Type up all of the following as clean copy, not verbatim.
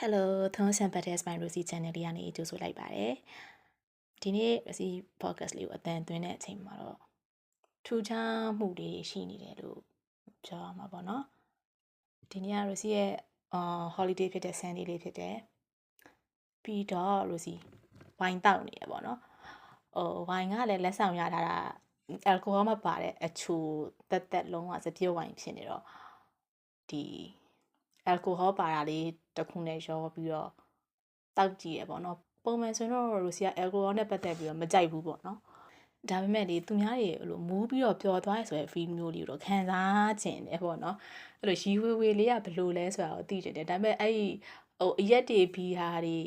Hello ထုံးစံပတ်တဲ့ Spine Rosie Channel လေးကနေကြိုဆိုလိုက်ပါတယ်။ဒီနေ့ Rosie Podcast လေးကိုအတန်သွင်းတဲ့အချိန်မှာတော့ထူးခြားမှုတွေရှိနေတယ်လို့ပြောရမှာပေါ့နော်။ဒီနေ့က Rosie ရဲ့holiday ဖြစ်တဲ့ Sunday လေးဖြစ်တယ်။ပြီးတော့ Rosie ဝိုင်တောက်နေရပေါ့နော်။ဝိုင်ကလည်းလက်ဆောင်ရထားတာ alcohol မပါတဲ့အချိုတက်လုံးဝစပြည့်ဝိုင်ဖြစ်နေတော့ဒီ alcohol ပါတာလေးတစ်ခုနဲ့ရောပြီးတော့တောက်ကြည့်ရပေါ့နော်ပုံမှန်ဆိုတော့ရိုစီက alcohol နဲ့ပတ်သက်ပြီးတော့မကြိုက်ဘူးပေါ့နော်ဒါပေမဲ့လေသူများတွေအဲ့လိုမူးပြီးတော့ပျော်သွားရဆိုတဲ့ feel မျိုးလေးတော့ခံစားချင်တယ်ပေါ့နော်အဲ့လိုရီဝေဝေလေးကဘယ်လိုလဲဆိုတာကိုသိချင်တယ်ဒါပေမဲ့အဲ့အရက်တွေဘီဟာတွေ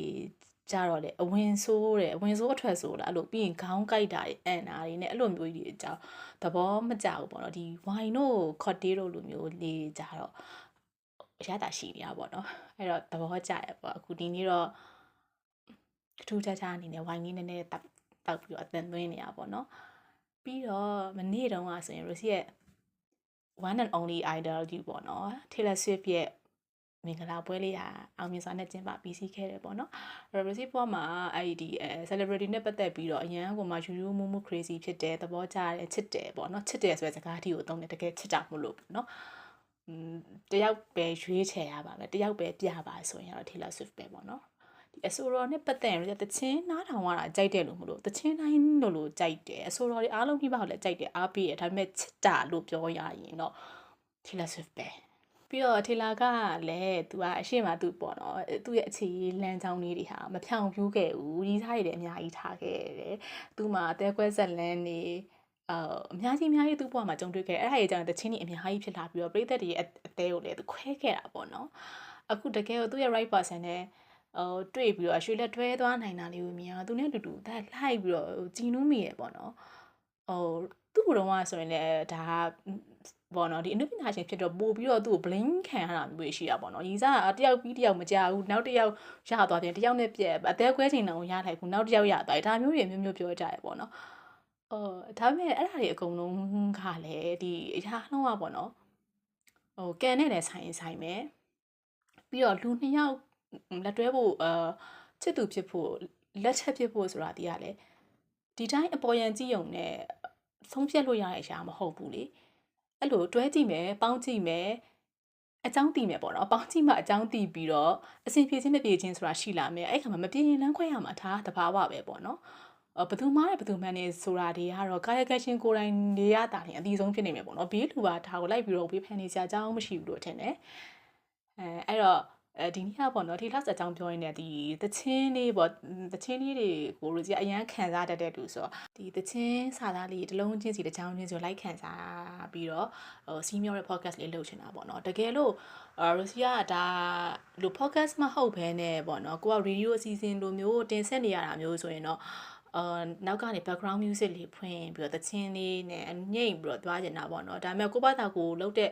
ကြတော့လေအဝင်ဆိုးတယ်အဝင်ဆိုးအထွက်ဆိုးလားအဲ့လိုပြီးရင်ခေါင်းကိုက်တာတွေအန်တာတွေနဲ့အဲ့လိုမျိုးကြီးတွေအကြောင်းသဘောမကျဘူးပေါ့နော်ဒီဝိုင်တို့ခေါ်တေးတို့လိုမျိုးလေးကြတော့ရတာရှိနေတာပေါ့နော်အဲ့တော့သဘောကျရပေါ့အခုဒီနေ့တော့ထူးခြားခြားအနေနဲ့ဝိုင်းလေးနည်းနည်းတောက်ပြီးတော့အသံသွင်းနေရပေါ့နော်ပြီးတော့မနေ့တုန်းကဆိုရင် Rosie ရဲ့ one and only idol ကြီးပေါ့နော် Taylor Swift ရဲ့မင်္ဂလာပွဲလေးဟာအောင်မြင်စွာနဲ့ကျင်းပပြီးစီးခဲ့တယ်ပေါ့နော်အဲ့တော့ Rosie ပေါ်မှာအဲ့ဒီcelebrity နဲ့ပတ်သက်ပြီးတော့အရန်ကိုမှယူယူမူမူ crazy ဖြစ်တယ်သဘောကျတယ်ချစ်တယ်ပေါ့နော်ချစ်တယ်ဆိုတဲ့စကားအထိကိုသုံးတယ်တကယ်ချစ်တာမလို့ပေါ့နော်တယောက်ပဲရွေးချယ်ရပါမယ်တယောက်ပဲပြပါဆိုရင်တော့ Taylor Swift ပဲပေါ့နော်ဒီအဆိုတော်နဲ့ပတ်သက်ရင်တချင်းနားထောင်ရတာကြိုက်တယ်လို့မလို့တချင်းတိုင်းလို့ကြိုက်တယ်အဆိုတော်တွေအားလုံးပြပါလည်းကြိုက်တယ်အားပေးတယ်ဒါပေမဲ့ချစ်တာလို့ပြောရရင်တော့ Taylor Swift ပဲပြီးတော့ Taylor ကလည်းသူကအရှိမသူပေါ့နော်သူ့ရဲ့အခြေလမ်းကြောင်းလေးတွေဟာမဖြောင်ပြူးခဲ့ဘူးရီးစားရည်လည်းအများကြီးထားခဲ့တယ်သူ့မှာအသေးကွဲဆက်လန်းနေအများကြီးသူ့ဘဝမှာကြုံတွေ့ခဲ့အဲ့ဒါကြီးကြောင့်တချင်းကြီးအများကြီးဖြစ်လာပြီးတော့ပရိသတ်တွေရဲ့အသေးကိုလည်းသူခွဲခဲ့တာပေါ့နော်အခုတကယ်သူ့ရဲ့ right person နဲ့တွေ့ပြီးတော့ရွှေလက်တွဲသွားနိုင်တာလေးကိုမြင်အောင်သူနဲ့အတူတူဒါလိုက်ပြီးတော့ကြည်နူးမိရပေါ့နော်သူ့ဘုံကဆိုရင်လည်းဒါပေါ့နော်ဒီအနုပညာရှင်ဖြစ်တော့ပို့ပြီးတော့သူ့ကို blame ခံရတာမျိုးရှိတာပေါ့နော်ရီစားတယောက်ပြီးတယောက်မကြဘူးနောက်တယောက်ရသွားတယ်တယောက်နဲ့ပြက်အသေးကွဲချိန်တောင်ရလိုက်ဘူးနောက်တယောက်ရသွားတယ်ဒါမျိုးတွေမျိုးပြောကြရပေါ့နော်ဒါပေမဲ့အဲ့ဒါတွေအကုန်လုံးကလည်းဒီအရာနှုံးကပေါ့နော်ကန်နဲ့လည်းဆိုင်မယ်ပြီးတော့လူနှစ်ယောက်လက်တွဲဖို့ချစ်သူဖြစ်ဖို့လက်ချက်ဖြစ်ဖို့ဆိုတာဒီကလည်းဒီတိုင်းအပေါ်ယံကြည့်ုံနဲ့ဆုံးဖြတ်လို့ရတဲ့အရာမဟုတ်ဘူးလေအဲ့လိုတွဲကြည့်မယ်ပေါင်းကြည့်မယ်အကြောင်းတည်မယ်ပေါ့နော်ပေါင်းကြည့်မှအကြောင်းတည်ပြီးတော့အစဉ်ပြေချင်းမပြေချင်းဆိုတာရှိလာမယ်အဲ့ခါမှာမပြေရင်လမ်းခွဲရမှာဒါတဘာဝပဲပေါ့နော်ဘသူမှနဲ့ဘသူမှန်းနေဆိုတာတွေကတော့ကာယကရှင်ကိုယ်တိုင်နေရတာလည်းအတီးဆုံးဖြစ်နေမယ်ပေါ့နော်ဘေးလူပါဒါကိုလိုက်ပြီးတော့ဝေးဖန်နေစရာအကြောင်းမရှိဘူးလို့ထင်တယ်အဲ့တော့ဒီနေ့ကပေါ့နော်ဒီလောက်အကြောင်းပြောရင်းနဲ့ဒီတချင်းလေးပေါ့တချင်းလေးတွေကိုလူကြီးအရန်ခံစားတတ်တဲ့သူဆိုတော့ဒီတချင်းစာသားလေးတစ်လုံးချင်းစီတစ်ချောင်းချင်းစီလိုက်ခံစားပြီးတော့စီးမြောတဲ့ podcast လေးလုပ်ချင်တာပေါ့နော်တကယ်လို့ရိုစီကဒါလို podcast မဟုတ်ဘဲနဲ့ပေါ့နော်ကိုက radio အစီအစဉ်လိုမျိုးတင်ဆက်နေရတာမျိုးဆိုရင်တော့နောက်ကနေ background music လေးဖွင့်ပြီးတော့သချင်းလေးနဲ့ညိတ်ပြီးတော့သွားကျင်တာပေါ့နော်ဒါပေမဲ့ကိုဘာသာကိုလုပ်တဲ့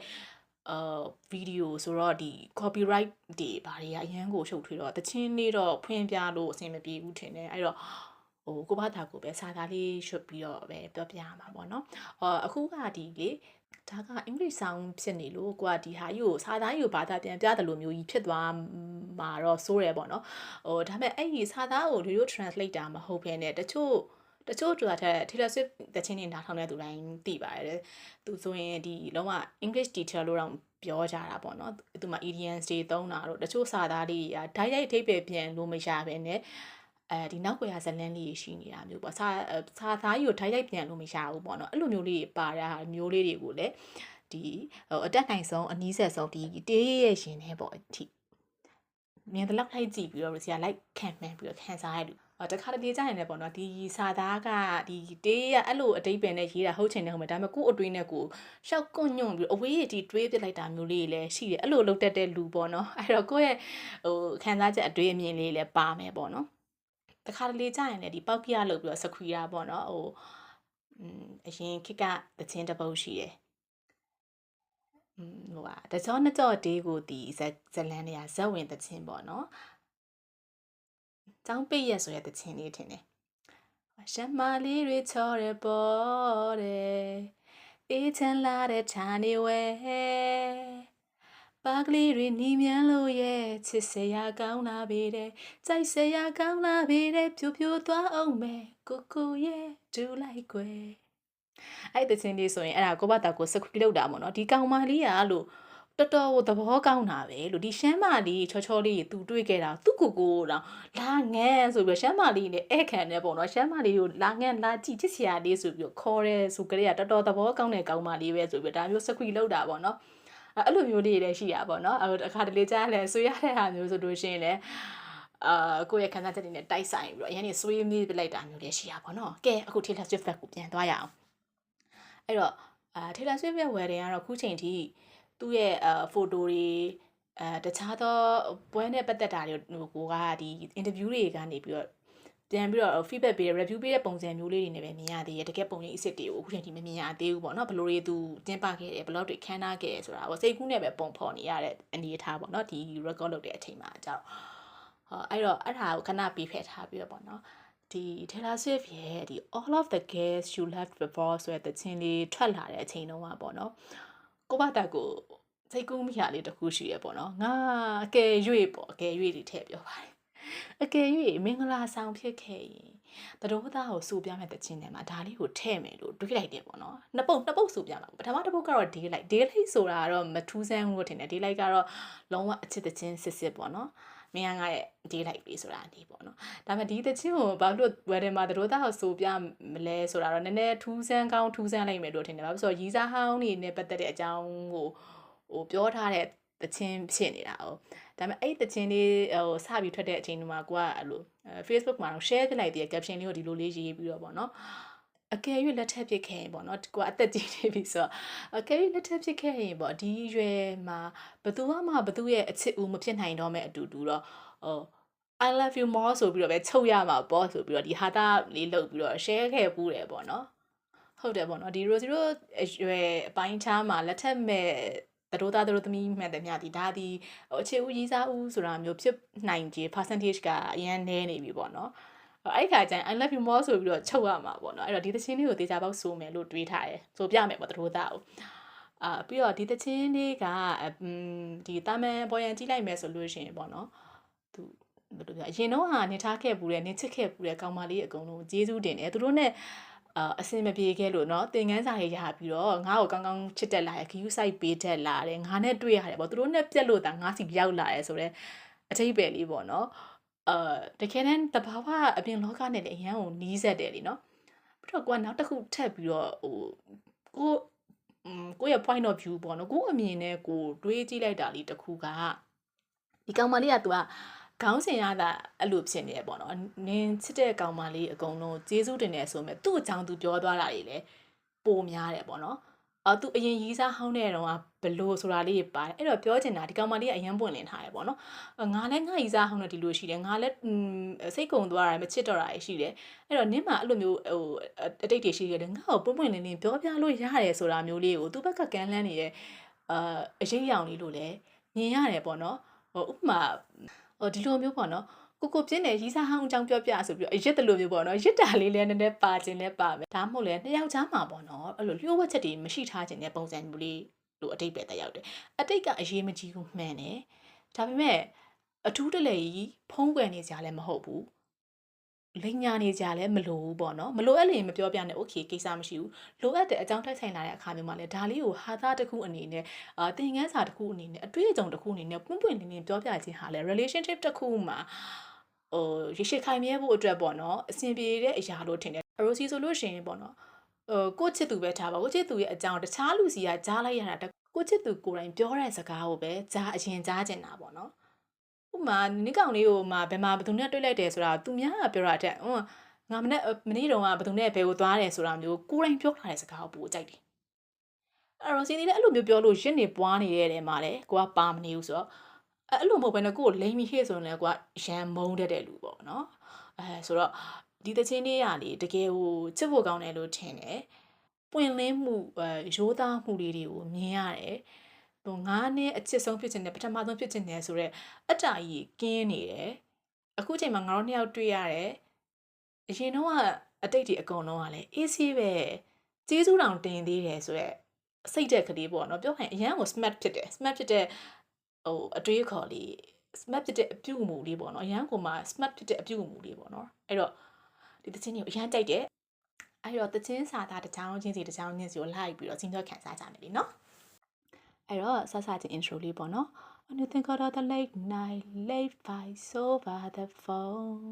ဗီဒီယိုဆိုတော့ဒီ copyright တွေဘာတွေကအရန်ကိုရှုပ်ထွေးတော့သချင်းလေးတော့ဖွင့်ပြလို့အဆင်မပြေဘူးထင်တယ်အဲ့တော့ကိုဘာသာကိုပဲစာသားလေးရွတ်ပြီးတော့ပဲပြောပြရမှာပေါ့နော်အခုကဒီလေဒါက English sound ဖြစ်နေလို့ကိုကဒီဟာကြီးကိုစာသားကြီးကိုဘာသာပြန်ပြတယ်လို့မျိုးကြီးဖြစ်သွားမှာတော့စိုးရပေါ့နော်ဒါပေမဲ့အဲ့ဒီစာသားကိုရိုးရိုး translate တာမဟုတ်ဘဲနဲ့တချို့တူတာထက် Taylor Swift တချင်းနေနားထောင်တဲ့သူတိုင်းသိပါတယ်သူဆိုရင်ဒီလုံးဝ English teacher လို့တော့ပြောကြတာပေါ့နော်သူမှာ idioms တွေသုံးတာတော့တချို့စာသားလေးတွေကဓာတ်ရိုက်အဓိပ္ပာယ်ပြန်လို့မရဘဲနဲ့ဒီနောက်ွယ်ရဇလန်းလေးရှိနေတာမျိုးပေါ့စာသားကြီးကိုဓာတ်ရိုက်ပြန်လို့မရဘူးပေါ့နော်အဲ့လိုမျိုးလေးပါတာမျိုးလေးတွေကိုလည်းဒီအတက်နိုင်ဆုံးအနည်းဆက်ဆုံးဒီတေးရဲ့ရှင်နဲ့ပေါ့အထိမြင်တဲ့လောက်ထိုက်ကြည့်ပြီးတော့ဆရာလိုက်ခံမှန်းပြီးတော့ခံစားရလို့တခါတလေကြာရင်လည်းပေါ့နော်ဒီစာသားကဒီတေးရအဲ့လိုအတိတ်ပင်နဲ့ရေးတာဟုတ်ချင်တယ်ဟုတ်မယ်ဒါပေမဲ့ကို့အတွင်းနဲ့ကိုရှောက်ကွညွန့်ပြီးအဝေးရီတွေးပြလိုက်တာမျိုးလေးလည်းရှိတယ်အဲ့လိုလုပ်တတ်တဲ့လူပေါ့နော်အဲ့တော့ကိုယ့်ရဲ့ခံစားချက်အတွေးအမြင်လေးလည်းပါမယ်ပေါ့နော်တခါတလေကြာရင်လည်းဒီပေါက်ပြလုပ်ပြီးတော့စခွီတာပေါ့နော်အရင်ခက်ကတချင်းတစ်ပုတ်ရှိတယ်တကြောနှစ်ကြောတေးကိုဒီဇလန်းတွေကဇက်ဝင်တချင်းပေါ့နော်ကျောင်းပိတ်ရက်ဆိုတဲ့တချင်းလေးထင်တယ်ရှမ်းမလေးတွေချော်ရပေါ်တယ်အေးချမ်းလာတဲ့ဌာနေဝဲပါကလေးတွေနီးမြန်းလို့ရဲ့ ချစ်စရာကောင်းလာပေတဲ့ကြိုက်စရာကောင်းလာပေတဲ့ဖြူဖြူသွားအောင်မယ်ကိုရဲ့ဒူလိုက်ွယ်အဲ့တချင်းလေးဆိုရင်အဲ့ဒါကိုဘတာကိုစခွီလောက်တာပေါ့နော်ဒီကောင်မလေးကလို့တော်တော်သဘောကောင်းတာပဲလို့ဒီရှမ်းမလေးချောချောလေးသူတွေ့ခဲ့တာသူ့ကိုတော့လာငန်းဆိုပြီးရှမ်းမလေးနဲ့ဧကန်နဲ့ပေါ့နော်ရှမ်းမလေးကိုလာငန်းလာကြည့်ချစ်စရာလေးဆိုပြီးခေါ်ရဲဆိုကြရတော်တော်သဘောကောင်းတဲ့ကောင်မလေးပဲဆိုပြီးဒါမျိုးစခွီလောက်တာပေါ့နော်အဲ့လိုမျိုးလေးတွေရှိရပါတော့အခါတလေကြားလဲဆွေးရတဲ့ဟာမျိုးဆိုလို့ရှိရင်လည်းကိုယ့်ရဲ့ခန်းစားချက်တွေနဲ့တိုက်ဆိုင်ပြီးတော့အရင်ကဆွေးမိပြလိုက်တာမျိုးတွေရှိရပါတော့ကဲအခု Taylor Swift ကိုပြန်သွားရအောင်အဲ့တော့Taylor Swift ရဲ့ wedding ကတော့ခုချိန်ထိသူ့ရဲ့photo တွေတခြားသောပွဲနဲ့ပတ်သက်တာတွေကိုကဒီ interview တွေကနေပြီးတော့ပြန်ပြီးတော့ feedback ပေး review ပေးတဲ့ပုံစံမျိုးလေးတွေနဲ့ပဲမြင်ရသေးတယ်တကယ်ပုံရိပ်အစ်စ်တွေကိုအခုချိန်ထိမမြင်ရသေးဘူးပေါ့နော်ဘလို့တွေသူတင်ပခဲ့တယ်ဘလို့တွေခန်းနာခဲ့တယ်ဆိုတာပေါ့စိတ်ကူးနဲ့ပဲပုံဖော်နေရတဲ့အနေအထားပေါ့နော်ဒီ record လုပ်တဲ့အချိန်မှာအကြောင်းအဲ့တော့အဲ့ဒါကိုခဏပြီးဖက်ထားပြီးတော့ပေါ့နော်ဒီ Taylor Swift ရဲ့ဒီ All of the Girls You Loved Before ဆိုတဲ့သချင်းလေးထွက်လာတဲ့အချိန်တုန်းကပေါ့နော်ကိုဘတာကိုစိတ်ကူးမိရလေးတစ်ခုရှိရပေါ့နော်ငါအကယ်၍ပေါ့အကယ်၍ဒီထည့်ပြောပါတယ်အကယ်၍မင်္ဂလာဆောင်ဖြစ်ခဲ့ရင်တတော်သားကိုစူပြမဲ့တဲ့ချင်းထဲမှာဒါလေးကိုထည့်မယ်လို့တွေးလိုက်တယ်ပေါ့နော်နှစ်ပုတ်စူပြမှာပထမတစ်ပုတ်ကတော့ daylight ဆိုတာကတော့မထူးဆန်းဘူးလို့ထင်တယ် daylight ကတော့လုံးဝအချစ်တဲ့ချင်းစစ်ပေါ့နော်မင်းကရဲ့ daylight လေးဆိုတာဒီပေါ့နော်ဒါပေမဲ့ဒီသချင်းကိုဘာလို့ wedding မှာတတော်သားကိုစူပြမလဲဆိုတာတော့နည်းနည်းထူးဆန်းလိုက်မယ်လို့ထင်တယ်ဘာလို့ဆိုတော့ရီစာဟောင်းနေနဲ့ပတ်သက်တဲ့အကြောင်းကိုပြောထားတဲ့သချင်းဖြစ်နေတာ哦ဒါပေမဲ့အဲ့သချင်းလေးစပြီးထွက်တဲ့အချိန်တုန်းမှာကိုကအဲ့လို Facebook မှာတော့ share ပြလိုက်တဲ့ caption လေးကိုဒီလိုလေးရေးပြီးတော့ပေါ့နော်အကယ်၍လက်ထပ်ဖြစ်ခဲ့ရင်ပေါ့နော်ကိုကအသက်ကြီးနေပြီဆိုတော့အကယ်၍လက်ထပ်ဖြစ်ခဲ့ရင်ပေါ့ဒီရွယ်မှာဘသူမှဘသူရဲ့အချစ်ဦးမဖြစ်နိုင်တော့မဲ့အတူတူတော့I love you more ဆိုပြီးတော့ပဲချုပ်ရမှာပေါ့ဆိုပြီးတော့ဒီဟာတာလေးလုပ်ပြီးတော့ share ခဲ့ပူးတယ်ပေါ့နော်ဟုတ်တယ်ပေါ့နော်ဒီ Rosy တို့ရွယ်အပိုင်းချားမှာလက်ထပ်မဲ့တတို့သားတို့သမီးမှန်တယ်မြဒီဒါဒီအခြေဦးရေးစားဦးဆိုတာမျိုးဖြစ်နိုင်ခြေ percentage ကအရင်နည်းနေပြီပေါ့နော်အဲ့ခါကျရင် I love you more ဆိုပြီးတော့ချုပ်ရမှာပေါ့နော်အဲ့တော့ဒီသချင်းလေးကိုတေချာပေါက်ဆိုမယ်လို့တွေးထားတယ်ဆိုပြမယ်ပေါ့တတို့သားကိုပြီးတော့ဒီသချင်းလေးကဒီတာမန်ပေါ်ရန်ကြည့်လိုက်မယ်ဆိုလို့ရှိရင်ပေါ့နော်သူဘယ်လိုပြောအရင်တော့နေထားခဲ့ပူတယ်နေချစ်ခဲ့ပူတယ်ကောင်မလေးအကုန်လုံးကျေးဇူးတင်တယ်သူတို့ ਨੇ အစင်မပြေခဲ့လို့เนาะသင်ခန်းစာရေးရပြီးတော့ငါ့ကိုကောင်းကောင်းချစ်တက်လာတယ်ခယူးဆိုင်ပေးတက်လာတယ်ငါနဲ့တွေ့ရတယ်ပေါ့သူတို့နဲ့ပြက်လို့တာငါစီရောက်လာတယ်ဆိုတော့အထိပ္ပယ်လေးပေါ့เนาะတကယ်တမ်းတဘာဝအပြင်လောကနဲ့လည်းအရန်ကိုနီးစက်တယ်လीเนาะပြီးတော့ကိုကနောက်တစ်ခုထပ်ပြီးတော့ကိုရဲ့ point of view ပေါ့เนาะကိုအမြင်နဲ့ကိုတွေးကြည့်လိုက်တာလေးတစ်ခုကဒီကောင်မလေးက तू ကခေါင်းစဉ်ရတာအဲ့လိုဖြစ်နေရပေါ့နော်နင်းချစ်တဲ့ကောင်မလေးအကုန်လုံးကျေးဇူးတင်နေဆိုမဲ့သူ့အကြောင်းသူပြောသွားတာတွေလည်းပိုများတယ်ပေါ့နော်သူအရင်ရီးစားဟောင်းတဲ့တုန်းကဘလို့ဆိုတာလေးပါတယ်အဲ့တော့ပြောချင်တာဒီကောင်မလေးကအရင်ပွင့်လင်းထားရပေါ့နော်ငါလည်းငါရီးစားဟောင်းတဲ့ဒီလိုရှိတယ်ငါလည်းစိတ်ကုံသွားတာမချစ်တော့တာရှိတယ်အဲ့တော့နင်းမှာအဲ့လိုမျိုးအတိတ်တွေရှိခဲ့တယ်ငါ့ကိုပွင့်လင်းပြောပြလို့ရတယ်ဆိုတာမျိုးလေးကိုသူ့ဘက်ကကမ်းလှမ်းနေတဲ့အရေးရောင်လေးလို့လည်းမြင်ရတယ်ပေါ့နော်ဥပမာဒီလိုမျိုးပေါ့နော်ကိုပြင်းတယ်ရီးစားဟောင်းအကြောင်းပြောပြဆိုပြီးတော့ရစ်တယ်လို့မျိုးပေါ့နော်ရစ်တာလေးလည်းနည်းနည်းပါခြင်းလည်းပါမယ်ဒါမှမဟုတ်လည်းနှစ်ယောက်ကြားမှာပေါ့နော်အဲ့လိုလျှို့ဝှက်ချက်တွေမရှိထားခြင်းတဲ့ပုံစံမျိုးလေးလိုအတိတ်ပဲတက်ရောက်တယ်အတိတ်ကအရေးမကြီးဘူးမှန်တယ်ဒါပေမဲ့အထူးတလေကြီးဖုံးကွယ်နေကြလည်းမဟုတ်ဘူးလိန်ညာနေကြလည်းမလိုဘူးပေါ့နော်မလိုအပ်ရင်မပြောပြနဲ့ okay ကိစ္စမရှိဘူးလိုအပ်တဲ့အကြောင်းတိုက်ဆိုင်လာတဲ့အခါမျိုးမှာလည်းဒါလေးကိုဟာသားတစ်ခုအနေနဲ့သင်ခန်းစာတစ်ခုအနေနဲ့အတွေ့အကြုံတစ်ခုအနေနဲ့ပွင့်ပွင့်လင်းလင်းပြောပြခြင်းဟာလည်း relationship တစ်ခုမှာရရှိခိုင်မြဲဖို့အတွက်ပေါ့နော်အဆင်ပြေတဲ့အရာလို့ထင်တယ် Rosie ဆိုလို့ရှိရင်ပေါ့နော်ကိုချစ်သူပဲထားပါကိုချစ်သူရဲ့အကြောင်းတခြားလူစီကကြားလိုက်ရတာကိုချစ်သူကိုယ်တိုင်ပြောတဲ့စကားကိုပဲကြားအရင်ကြားကျင်တာပေါ့နော်ဥမာနိကောင်လေးကိုမှဘယ်မှာဘယ်သူနဲ့တွေ့လိုက်တယ်ဆိုတာသူများကပြောတာတဲ့ငါမနေ့တုန်းကဘယ်သူနဲ့ဘယ်ကိုသွားတယ်ဆိုတာမျိုးကိုယ်တိုင်ပြောထားတဲ့စကားကိုပိုကြိုက်တယ်အဲ့တော့စီနေလည်းအဲ့လိုမျိုးပြောလို့ရစ်နေပွားနေတဲ့တဲမှာလေကိုကပါမနေဘူးဆိုတော့အဲ့လိုမဟုတ်ဘဲနဲ့ကိုကိုလိမ်မိဟေ့ဆိုရင်လည်းကိုကရန်မုန်းတဲ့လူပေါ့နော်ဆိုတော့ဒီတချင်းလေးရလေတကယ်ဟိုချစ်ဖို့ကောင်းတယ်လို့ထင်တယ်ပွင့်လင်းမှုရိုးသားမှုလေးတွေကိုမြင်ရတယ်ငါးနဲ့အချစ်ဆုံးဖြစ်ခြင်းနဲ့ပထမဆုံးဖြစ်ခြင်းနဲ့ဆိုတော့အတ္တကြီးကင်းနေတယ်အခုချိန်မှာငါတို့နှစ်ယောက်တွေ့ရတယ်အရင်တော့ကအတိတ်တွေအကုန်လုံးကလည်းအေးဆေးပဲကျေးဇူးတောင်တင်သေးတယ်ဆိုတော့စိတ်တက်ကလေးပေါ့နော်ပြောခိုင်းအရန်ကို smart ဖြစ်တယ် smart ဖြစ်တဲ့အတွေးခေါ်လေး smart ဖြစ်တဲ့အပြုအမူလေးပေါ့နော်အရန်ကိုမှ smart ဖြစ်တဲ့အပြုအမူလေးပေါ့နော်အဲ့တော့ဒီသချင်းကိုအရန်ကြိုက်တယ်အဲ့တော့သချင်းစာသားတစ်ချောင်းချင်းစီတစ်ချောင်းချင်းစီကိုလိုက်ပြီးတော့စဉ်းစားခံစားကြမယ်လीနော်အဲ့တော့စချင်း intro လေးပေါ့နော် When you think about the late night late fights over the phone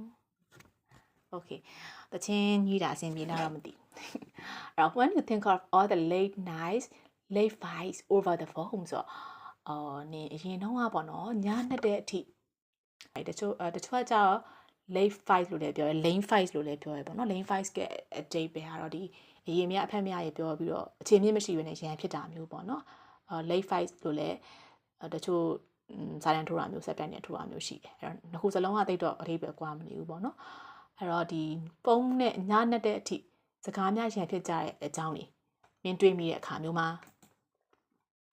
Okay သချင်းကြီးတာအဆင်ပြေလားတော့မသိအဲ့တော့ when you think of all the late nights late fights over the phone ဆိုတော့နင်အရင်တော့ပေါ့နော်ညနေတဲ့အထိအဲ့တချို့ကကြောက် late fight လို့လည်းပြောရ lane fight လို့လည်းပြောရပေါ့နော် lane fight ကအတိတ်ပဲကတော့ဒီအရင်မြအဖက်မြရေပြောပြီးတော့အခြေမြင့်မရှိဘဲနဲ့ရန်ဖြစ်တာမျိုးပေါ့နော် late fight လို့လည်းတချို့စာတန်းထိုးတာမျိုးဆက်တိုင်းနဲ့ထိုးတာမျိုးရှိတယ်အဲ့တော့နှစ်ခုစလုံးကတိတ်တော့အထိပ္ပယ်ကွာမနေဘူးပေါ့နော်အဲ့တော့ဒီပုံးနဲ့ညနေတဲ့အထိစကားများရန်ဖြစ်ကြတဲ့အကြောင်းတွေမြင်တွေ့မိတဲ့အခါမျိုးမှာ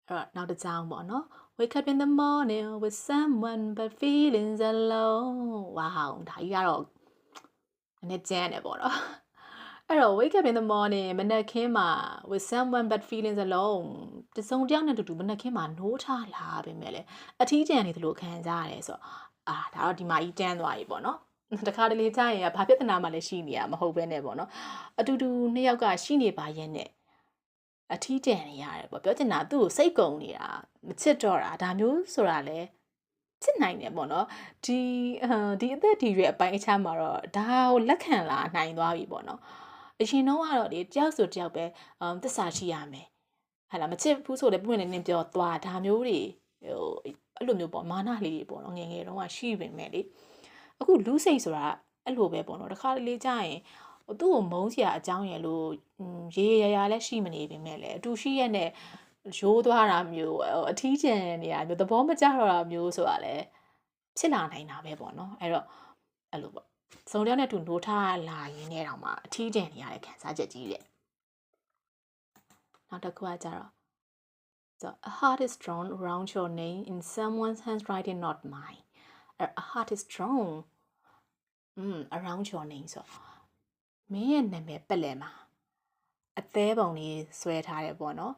အဲ့တော့နောက်တစ်ကြောင်းပေါ့နော် Wake up in the morning with someone but feelings alone wow ဒါကြီးကတော့နည်းကျန်းတယ်ပေါ့နော်အဲ့တော့ wake up in the morning မနက်ခင်းမှာ with someone but feelings alone တစုံတယောက်နဲ့တူမနက်ခင်းမှာနိုးထလာပဲမဲ့လေအထီးကျန်နေသလိုခံစားရတယ်ဆိုတော့ဒါတော့ဒီမှာကြီးတန်းသွားပြီပေါ့နော်တခါတလေကြာရင်ဘာပြဿနာမှလည်းရှိနေရမဟုတ်ပဲနဲ့ပေါ့နော်အတူတူနှစ်ယောက်ကရှိနေပါရဲ့နဲ့အထီးကျန်နေရတယ်ပေါ့ပြောချင်တာသူ့ကိုစိတ်ကုန်နေတာမချစ်တော့တာဒါမျိုးဆိုတာလေဖြစ်နိုင်တယ်ပေါ့နော်ဒီအသက်ဒီရွယ်အပိုင်းအခြားမှာတော့ဒါကိုလက်ခံလာနိုင်သွားပြီပေါ့နော်အရင်တော့ကတော့ဒီတယောက်ဆိုတယောက်ပဲသစ္စာရှိရမယ်ဟာလားမချစ်ဘူးဆိုလည်းပွင့်နေနေပြောသွားဒါမျိုးတွေအဲ့လိုမျိုးပေါ့မာနလေးတွေပေါ့နော်ငယ်ငယ်တုန်းကရှိပေမဲ့လေအခုလူစိတ်ဆိုတာအဲ့လိုပဲပေါ့နော်တခါတလေကြာရင်သူ့ကိုမုန်းစရာအကြောင်းရယ်လို့ရေရရလည်းရှိမနေပေမဲ့လေအတူရှိရတဲ့ရိုးသွားတာမျိုးအထီးကျန်နေတာမျိုးသဘောမကျတော့တာမျိုးဆိုတာလေဖြစ်လာနိုင်တာပဲပေါ့နော်အဲ့တော့အဲ့လိုပေါ့စုံတယောက်နဲ့တူနိုးထားလာရင်းနဲ့တောင်မှအထီးကျန်နေရတဲ့ခံစားချက်ကြီးတဲ့နောက်တစ်ခုကကြတော့ So a heart is drawn around your name in someone's handwriting not mine a heart is drawn around your name ဆိုမင်းရဲ့နာမည်ပက်လဲမှာအသေးပုံလေးဆွဲထားတယ်ပေါ့နော်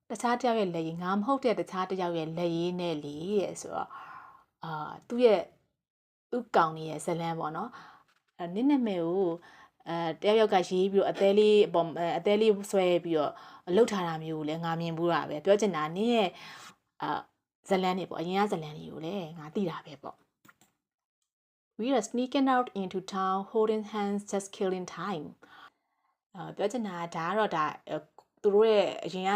တခြားတယောက်ရဲ့လက်ရည်ငါမဟုတ်တဲ့တခြားတယောက်ရဲ့လက်ရည်နဲ့လေတဲ့ဆိုတော့သူ့ကောင်နေရဲ့ဇလန်းပေါ့နော်နင်းနာမည်ကိုတယောက်ကရေးပြီးတော့အသေးလေးဆွဲပြီးတော့လှုပ်ထားတာမျိုးကိုလည်းငါမြင်ဘူးတာပဲပြောချင်တာနင်းရဲ့ဇလန်းနေပေါ့အရင်ကဇလန်းလေးကိုလည်းငါသိတာပဲပေါ့ We are sneaking out into town holding hands just killing time ပြောချင်တာဒါကတော့သူတို့ရဲ့အရင်က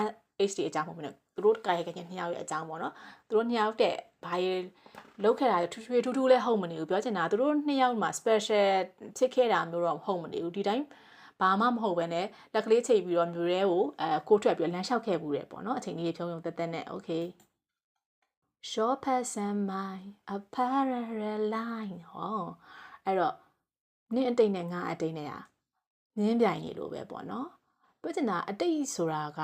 H တွေအကြောင်းမဟုတ်ဘူးနော်သူတို့ကာယကံနှစ်ယောက်ရဲ့အကြောင်းပေါ့နော်သူတို့နှစ်ယောက်တဲ့ဘာရေလောက်ခဲ့တာထူးထူးလည်းဟုတ်မနေဘူးပြောချင်တာသူတို့နှစ်ယောက်မှာ special ဖြစ်ခဲ့တာမျိုးတော့ဟုတ်မနေဘူးဒီတိုင်းဘာမှမဟုတ်ပဲနဲ့လက်ကလေးချိန်ပြီးတော့မျိုးရဲကိုကိုထွက်ပြီးလမ်းလျှောက်ခဲ့ဘူးတယ်ပေါ့နော်အချိန်ကြီးဖြုံတက်တက်နဲ့ okay short pass and my a parallel line ဟောအဲ့တော့နင်းအတိတ်နဲ့ငါအတိတ်နဲ့နင်းပြိုင်နေလို့ပဲပေါ့နော်ပြောချင်တာအတိတ်ဆိုတာက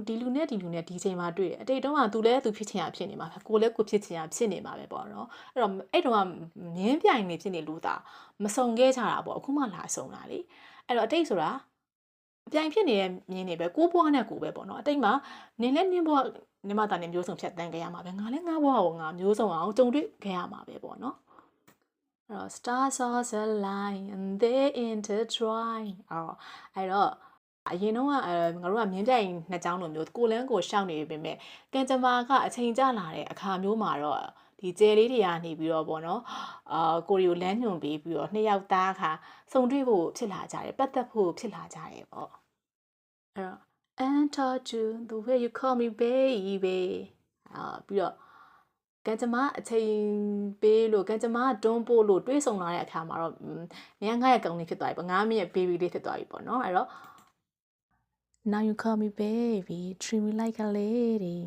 ဒီလူနဲ့ဒီချိန်မှာတွေ့တယ်အတိတ်တုန်းကသူလည်းသူဖြစ်ချင်ရဖြစ်နေမှာပဲကိုလည်းကိုဖြစ်ချင်ရဖြစ်နေမှာပဲပေါ့နော်အဲ့တော့နင်းပြိုင်နေဖြစ်နေလို့သာမစုံခဲ့ကြတာပေါ့အခုမှလာစုံတာလေအဲ့တော့အတိတ်ဆိုတာအပြိုင်ဖြစ်နေတဲ့မြင်းနေပဲကိုဘွားနဲ့ကိုပဲပေါ့နော်အတိတ်မှာနင်းလည်းနင်းဘွားနင်းမတာနေမျိုးစုံဖြတ်တန်းခဲ့ရမှာပဲငါလည်းငါဘွားကိုငါမျိုးစုံအောင်ကြုံတွေ့ခဲ့ရမှာပဲပေါ့နော်အဲ့တော့ stars are align and they intertwine အဲ့တော့အရင်တော့ငါတို့ကမြင်းပြိုင်နှစ်ချောင်းလိုမျိုးကိုလန်းကိုရှောက်နေပေမဲ့ကံကြမ္မာကအချိန်ကျလာတဲ့အခါမျိုးမှာတော့ဒီကျဲလေးတွေကနေပြီးတော့ပေါ့နော်ကိုရီကိုလမ်းညွှန်ပေးပြီးတော့နှစ်ယောက်သားခါစုံတွေ့ဖို့ဖြစ်လာကြတယ်ပတ်သက်ဖို့ဖြစ်လာကြတယ်ပေါ့အဲ့တော့ and touch you the way you call me baby ပြီးတော့ကံကြမ္မာအချိန်ပေးလို့ကံကြမ္မာတွန်းပို့လို့တွေးဆုံလာတဲ့အခါမှာတော့နေငါရဲ့ကောင်လေးဖြစ်သွားပြီပေါ့ငါမင်းရဲ့ baby လေးဖြစ်သွားပြီပေါ့နော်အဲ့တော့Now you call me baby treat me like a lady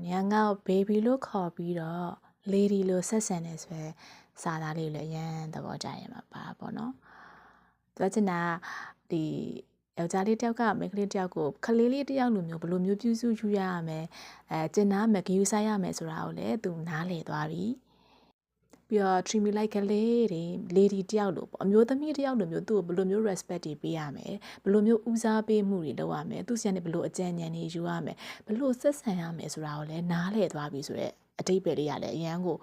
ညငါ့ baby လို့ခေါ်ပြီးတော့ lady လို့ဆက်ဆံနေဆိုစာသားလေးလည်းရမ်းသဘောကျရမှာပါပေါ့နော်ပြောချင်တာဒီယောက်ျားလေးတယောက်ကမိန်းကလေးတယောက်ကိုခလေးလေးတယောက်လိုမျိုးဘလိုမျိုးပြုစုယူရရမယ်ကျင်နာမယ်ဂယူဆိုင်ရမယ်ဆိုတာကိုလည်းသူနားလည်သွားပြီ ပြီးတော့ treat me like a lady lady တယောက်လို့ပေါ့အမျိုးသမီးတယောက်လိုမျိုးသူ့ကိုဘယ်လိုမျိုး respect တွေပေးရမယ်ဘယ်လိုမျိုးဦးစားပေးမှုတွေလုပ်ရမယ်သူ့ဆီကနေဘယ်လိုအကြံဉာဏ်တွေယူရမယ်ဘယ်လိုဆက်ဆံရမယ်ဆိုတာကိုလည်းနားလည်သွားပြီဆိုတော့အတိတ်ပဲလေးရလဲအရန်ကို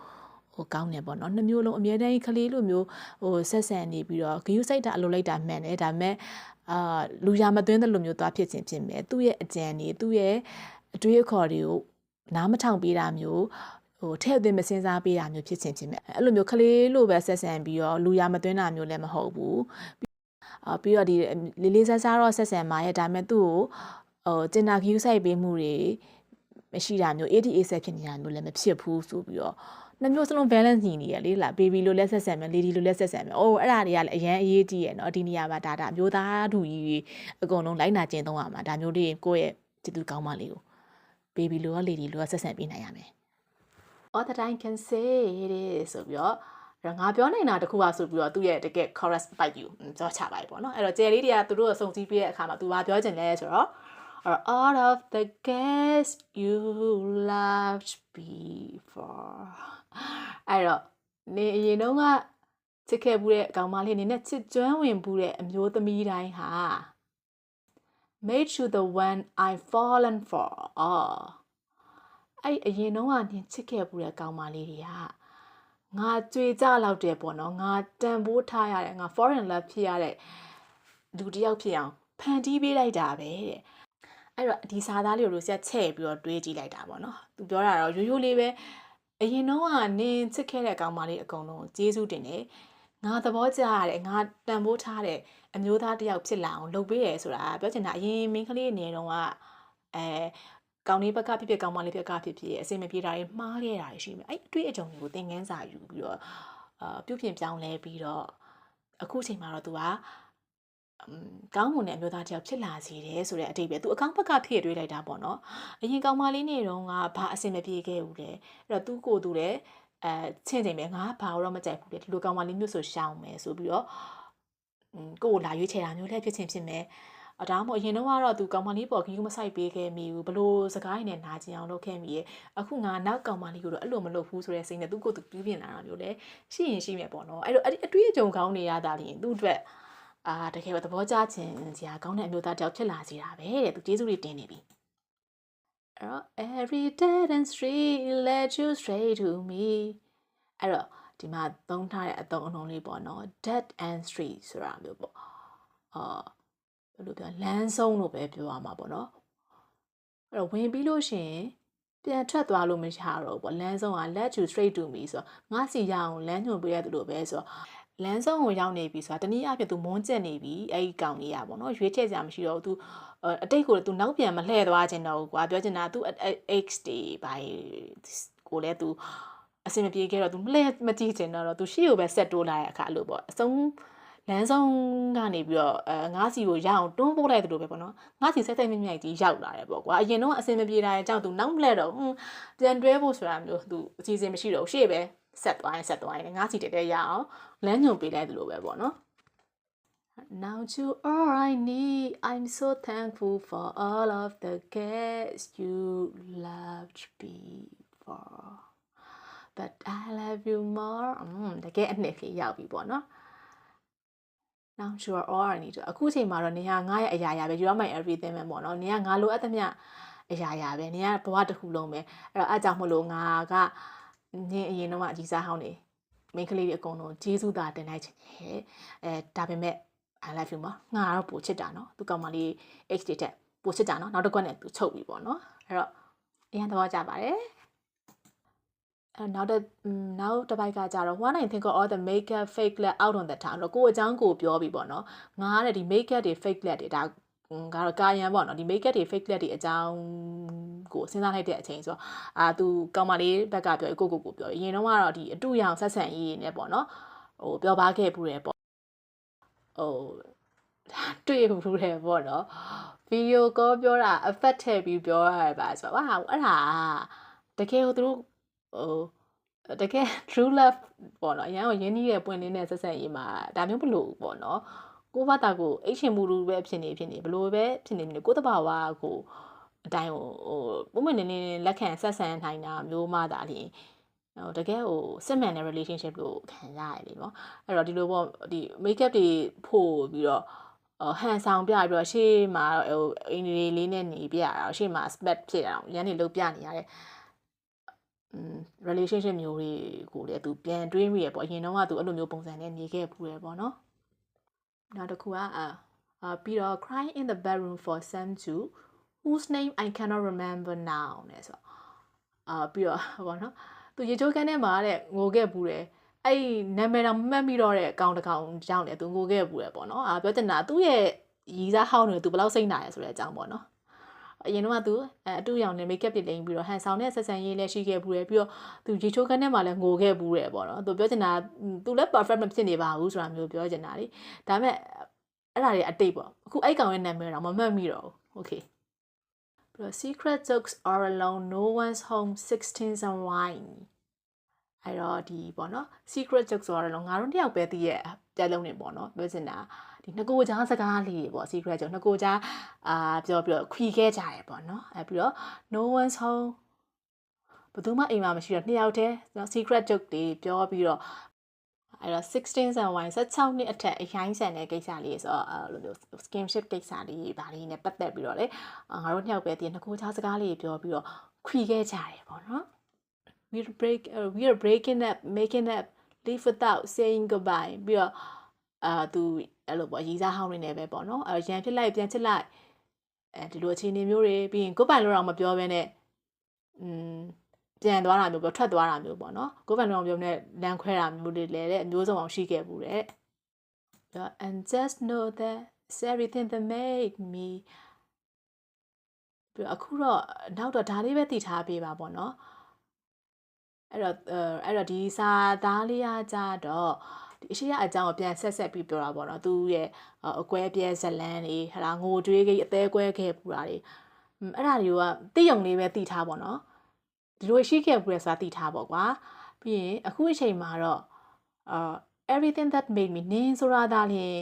ကောင်းတယ်ပေါ့နော်နှစ်မျိုးလုံးအမြဲတမ်းကလေးလိုမျိုးဆက်ဆံနေပြီးတော့ဂယုစိုက်တာအလိုလိုက်တာမှန်တယ်ဒါပေမဲ့လူရမသွင်းတဲ့လိုမျိုးသွားဖြစ်ခြင်းဖြစ်မယ်သူ့ရဲ့အကြံတွေသူ့ရဲ့အတွေးအခေါ်တွေကိုနားမထောင်ပေးတာမျိုးထဲ့သွင်းမစင်စားပေးတာမျိုးဖြစ်ခြင်းဖြစ်မယ်အဲ့လိုမျိုးကလေးလိုပဲဆက်ဆံပြီးတော့လူရမသွင်းတာမျိုးလည်းမဟုတ်ဘူးပြီးတော့ဒီလေးလေးစားစားတော့ဆက်ဆံမှာရဲ့ဒါပေမဲ့သူ့ကိုကျင်နာဂယုစိုက်ပေးမှုတွေမရှိတာမျိုး80ဖြစ်နေတာမျိုးလည်းမဖြစ်ဘူးဆိုပြီးတော့နှစ်မျိုးစလုံး balance ညီနေရလေလား baby လိုလက်ဆက်ဆံမယ် lady လိုလက်ဆက်ဆံမယ်အိုးအဲ့ဒါတွေကလည်းအရန်အရေးကြီးရယ်နော်ဒီနေရာမှာဒါမျိုးသားတူကြီးအကုန်လုံးလိုက်နာကျင့်သုံးရမှာဒါမျိုးတွေကိုယ့်ရဲ့จิตသူကောင်းမလေးကို baby လိုရော lady လိုရောဆက်ဆံပေးနိုင်ရမယ် all the time can say it is ဆိုပြီးတော့ငါပြောနေတာတခုပါဆိုပြီးတော့သူ့ရဲ့တကယ် chorus ပိုက်ယူကြောချပါပြီပေါ့နော်အဲ့တော့ကျယ်လေးတွေကသူတို့ကိုစုံစည်းပေးတဲ့အခါမှာသူဘာပြောချင်လဲဆိုတော့ all of the guests you loved before အဲ့တော့နေအရင်တော့ကချစ်ခဲ့ဘူးတဲ့အကောင်မလေးနေနဲ့ချစ်ကျွမ်းဝင်ဘူးတဲ့အမျိုးသမီးတိုင်းဟာ made you the one I fallen for အဲ့အရင်တော့ကနင်ချစ်ခဲ့ဘူးတဲ့ကောင်မလေးတွေကငါကြွေကြလောက်တယ်ပေါ့နော်ငါတန်ဖိုးထားရတယ်ငါ foreign love ဖြစ်ရတဲ့လူတစ်ယောက်ဖြစ်အောင်ဖန်တီးပေးလိုက်တာပဲတဲ့အဲ့တော့ဒီစာသားလေးကိုဆက်ချဲ့ပြီးတော့တွေးကြည့်လိုက်တာပေါ့နော်သူပြောတာတော့ရိုးရိုးလေးပဲအရင်တော့ကနင်ချစ်ခဲ့တဲ့ကောင်မလေးအကုန်လုံးကျေးဇူးတင်တယ်ငါသဘောကျရတယ်ငါတန်ဖိုးထားတဲ့အမျိုးသားတစ်ယောက်ဖြစ်လာအောင်လုပ်ပေးရဆိုတာပြောချင်တာအရင်မင်းကလေးအနေနဲ့တော့ကောင်လေးဘက်ကဖြစ်ဖြစ်ကောင်မလေးဘက်ကဖြစ်ဖြစ်အစင်မပြေတာတွေမှားခဲ့တာရှိမယ်အဲ့အတွေ့အကြုံတွေကိုသင်ခန်းစာယူပြီးတော့ပြုပြင်ပြောင်းလဲပြီးတော့အခုချိန်မှာတော့ तू ကကောင်းမွန်တဲ့အမျိုးသားတစ်ယောက်ဖြစ်လာစေတယ်ဆိုတဲ့အတိတ်ပဲ तू အကောင့်ဘက်ကဖြည့်တွေးလိုက်တာပေါ့နော်အရင်ကောင်မလေးနေတော့ကဘာအစင်မပြေခဲ့ဘူးလေအဲ့တော့ तू ကို तू လည်းချင်းချင်းပဲငါဘာတော့မကြိုက်ဘူးလေဒီလိုကောင်မလေးမျိုးဆိုရှောင်းမယ်ဆိုပြီးတော့ကိုကိုလာရွေးချယ်တာမျိုးလည်းဖြစ်ချင်းဖြစ်မယ်ဒါမှမဟုတ်အရင်တော့ကတော့သူကောင်မလေးပေါ်ဂီယူမဆိုင်ပေးခဲ့မိဘူးဘလို့စကားရင်းနဲ့နာကျင်အောင်လုပ်ခဲ့မိရဲ့အခုငါနောက်ကောင်မလေးကိုတော့အဲ့လိုမလုပ်ဘူးဆိုတဲ့စိတ်နဲ့သူ့ကိုသူပြပြလာတာမျိုးလဲရှိရင်ရှိမယ်ပေါ့နော်အဲ့တော့အတွေ့အကြုံကောင်းနေရတာလျင်သူ့အတွက်တကယ်ပဲသဘောကျချင်စရာကောင်းတဲ့အမျိုးသားတယောက်ဖြစ်လာစေတာပဲတဲ့သူကျေးဇူးတွေတင်နေပြီအဲ့တော့ every dead and street led you straight to me အဲ့တော့ဒီမှာသုံးထားတဲ့အသုံးအနှုန်းလေးပေါ့နော် dead and street ဆိုတာမျိုးပေါ့ဘယ်လိုပြောလမ်းဆုံးလို့ပဲပြောရမှာပေါ့နော်အဲ့တော့ဝင်ပြီးလို့ရှိရင်ပြန်ထွက်သွားလို့မရတော့ဘူးပေါ့လမ်းဆုံးက let you straight to me ဆိုတော့ငါစီရအောင်လမ်းညွှန်ပေးရသူလိုပဲဆိုတော့လမ်းဆုံးကိုရောက်နေပြီဆိုတာတနည်းအားဖြင့် तू မွန်းကျက်နေပြီအဲ့ဒီကောင်လေးอ่ะပေါ့နော်ရွေးချယ်စရာမရှိတော့ဘူး तू အတိတ်ကို तू နောက်ပြန်မလှည့်သွားခြင်းတော့ဘူးကွာပြောချင်တာ तू X တွေဘိုင်ကိုလည်း तू အစင်မပြေခဲ့တော့ तू လှည့်မကြည့်ခြင်းတော့ तू ရှေ့ကိုပဲဆက်တိုးလာတဲ့အခါအဲ့လိုပေါ့အဆုံးလမ်းဆုံးကနေပြီးတော့ငါးစီကိုရအောင်တွန်းပို့လိုက်တယ်လို့ပဲပေါ့နော်ငါးစီဆက်ဆက်မြင့်ကြီးရောက်လာတယ်ပေါ့ကွာအရင်တော့အစင်မပြေတာရဲ့အကြောင်း तू နောက်မလှည့်တော့ပြန်တွဲဖို့ဆိုတာမျိုး तू အစီအစဉ်မရှိတော့ဘူးရှေ့ပဲဆက်သွားရင်ငါးစီတဲရအောင်လမ်းညွှန်ပေးလိုက်တယ်လို့ပဲပေါ့နော် Now to all I need I'm so thankful for all of the guests you loved before but I love you more တကယ်အနှစ်ကြီးရောက်ပြီပေါ့နော်Now you are all I need အခုချိန်မှာတော့နင်ကငါရဲ့အရာရာပဲ you are my everything ပဲပေါ့နော်နင်ကငါလိုအပ်သမျှအရာရာပဲနင်ကဘဝတစ်ခုလုံးပဲအဲ့တော့အားကြောင့်မလို့ငါကနင်အရင်တော့အကြီးစားဟောင်းနေမိန်းကလေးတွေအကုန်လုံးကျေးဇူးသာတင်လိုက်ချင်တယ်ဒါပေမဲ့ I love you မငါကတော့ပိုချစ်တာနော်သူကောင်မလေး H တွေတက်ပိုချစ်တာနော်နောက်တစ်ခွက်နဲ့သူချုပ်ပြီပေါ့နော်အဲ့တော့အရင်သဘောကျပါတယ်နောက်တစ်ပိုက်ကကြတော့ one I think of all the makeup fake let out on the town တော့ကိုအကြောင်းကိုပြောပြီပေါ့နော်ငါကလည်းဒီ makeup တွေ fake let တွေဒါကတော့ကာယံပေါ့နော်ဒီ makeup တွေ fake let တွေအကြောင်းကိုစဉ်းစားလိုက်တဲ့အချိန်ဆိုတော့သူကောင်မလေးဘက်ကပြောကိုပြောအရင်တော့ကတော့ဒီအတူရောင်ဆက်ဆံရေးနဲ့ပေါ့နော်ပြောပါခဲ့ဘူးတယ်ပေါ့တွေ့ဘူးတယ်ပေါ့နော်ဗီဒီယိုကောပြောတာ effect ထည့်ပြီးပြောရတယ်ပါဆိုတော့အဲ့ဒါတကယ်ကိုသူတို့တကယ် true love ပေါ့နော်အရင်ကရင်းနှီးတဲ့ပွင့်လင်းတဲ့ဆက်ဆံရေးမှာဒါမျိုးမလို့ပေါ့နော်ကိုဘာတာကိုအိတ်ရှင်မှုလူပဲဖြစ်နေဘလို့ပဲဖြစ်နေကိုတဘာဝကိုအတိုင်းပုံမှန်နေလက်ခံဆက်ဆံနိုင်တာမျိုးမှသာလျှင် တကယ်ဟိုစစ်မှန်တဲ့ relationship လို့ခံရတယ်လေနော်အဲ့တော့ဒီလိုပေါ့ဒီ makeup တွေဖို့ပြီးတော့ဟန်ဆောင်ပြပြီးတော့ရှေ့မှာဟိုအင်ဒီလေးနဲ့နေပြရတာရှေ့မှာ spec ဖြစ်တာရန်နေလို့ပြနေရတဲ့relationship မျိုးတွေကိုလည်းသူပြန်တွေးမိရပေါ့အရင်တော့ကသူအဲ့လိုမျိုးပုံစံနဲ့နေခဲ့ပူရပေါ့နော်နောက်တစ်ခုကပြီးတော့ crying in the bedroom for Sam Joo whose name I cannot remember now နဲ့ဆိုပြီးတော့ပေါ့နော်သူရေချိုးခန်းထဲမှာတဲ့ငိုခဲ့ပူတယ်အဲ့နာမည်တော့မမှတ်မိတော့တဲ့အကောင်တစ်ကောင်ကြောင့်လေသူငိုခဲ့ပူတယ်ပေါ့နော်ပြောချင်တာသူ့ရဲ့ရီးစားဟောင်းတွေသူဘယ်လောက်စိတ်နာရဆိုတဲ့အကြောင်းပေါ့နော်အရင်တော့ကသူအတူရောင်နဲ့ makeup တွေလိမ့်ပြီးတော့ဟန်ဆောင်နဲ့ဆက်ဆံရေးလည်းရှိခဲ့ပူတယ်ပြီးတော့သူရေချိုးခန်းထဲမှာလည်းငိုခဲ့ပူတယ်ပေါ့နော်သူပြောချင်တာသူလည်း perfect မဖြစ်နေပါဘူးဆိုတာမျိုးပြောချင်တာလေဒါပေမဲ့အဲ့ဒါတွေအတိတ်ပေါ့အခုအဲ့ကောင်ရဲ့နာမည်တော့မမှတ်မိတော့ဘူး okay secret jokes are alone no one's home 16 and wine အဲ့တော့ဒီပေါ့နော် secret jokes ဆိုတော့ငါတို့တယောက်ပဲသိရဲ့တဲလုံးနေပေါ့နော်ပြောချင်တာဒီနှစ်ကိုကြားစကားလေးပေါ့ secret joke နှစ်ကိုကြားပြောပြီးတော့ခွီခဲ့ကြရပေါ့နော်အဲ့ပြီးတော့ no one's home ဘယ်သူမှအိမ်မှာမရှိတော့နှစ်ယောက်တည်း secret joke တွေပြောပြီးတော့အဲ့တော့16 and wine 16နှစ်အထက်အရိုင်းဆန်တဲ့ကိစ္စလေးဆိုတော့လိုမျိုး skinship ကိစ္စလေးဗာလေးနဲ့ပတ်သက်ပြီးတော့လေငါတို့နှစ်ယောက်ပဲတည်းနှစ်ကိုကြားစကားလေးပြောပြီးတော့ခွီခဲ့ကြရပေါ့နော်we are breaking up making up leave without saying goodbye ပြီးတော့သူအဲ့လိုပေါ့ရီးစားဟောင်းနေနေပဲပေါ့နော်ရန်ဖြစ်လိုက်ပြန်ချစ်လိုက်ဒီလိုအခြေအနေမျိုးတွေပြီးရင် goodbye လို့တော့မပြောဘဲနဲ့ပြန်သွားတာမျိုးပေါ့ထွက်သွားတာမျိုးပေါ့နော် goodbye လို့တော့ပြောနေလမ်းခွဲတာမျိုးတွေလည်းတဲ့အမျိုးစုံအောင်ရှိခဲ့ဘူးတဲ့ and just know that it's everything that made me ပြီးအခုတော့နောက်တော့ဒါလေးပဲသိထားပေးပါပေါ့နော်အဲ့တော့ဒီစာသားလေးကကြတော့ဒီအရှိရအကြောင်းကိုပြန်ဆက်ပြီးပြောတာပေါ့နော်သူရဲ့အကွဲပြဲဇလန်းတွေဟလာငိုတွေးကြီးအသေးကွဲခဲ့ပူတာတွေအဲ့ဒါတွေကသိယုံလေးပဲသိထားပေါ့နော်ဒီလိုရှိခဲ့ပူရဆိုတာသိထားပေါ့ကွာပြီးရင်အခုအချိန်မှာတော့everything that made me နင်းဆိုတာဒါလျင်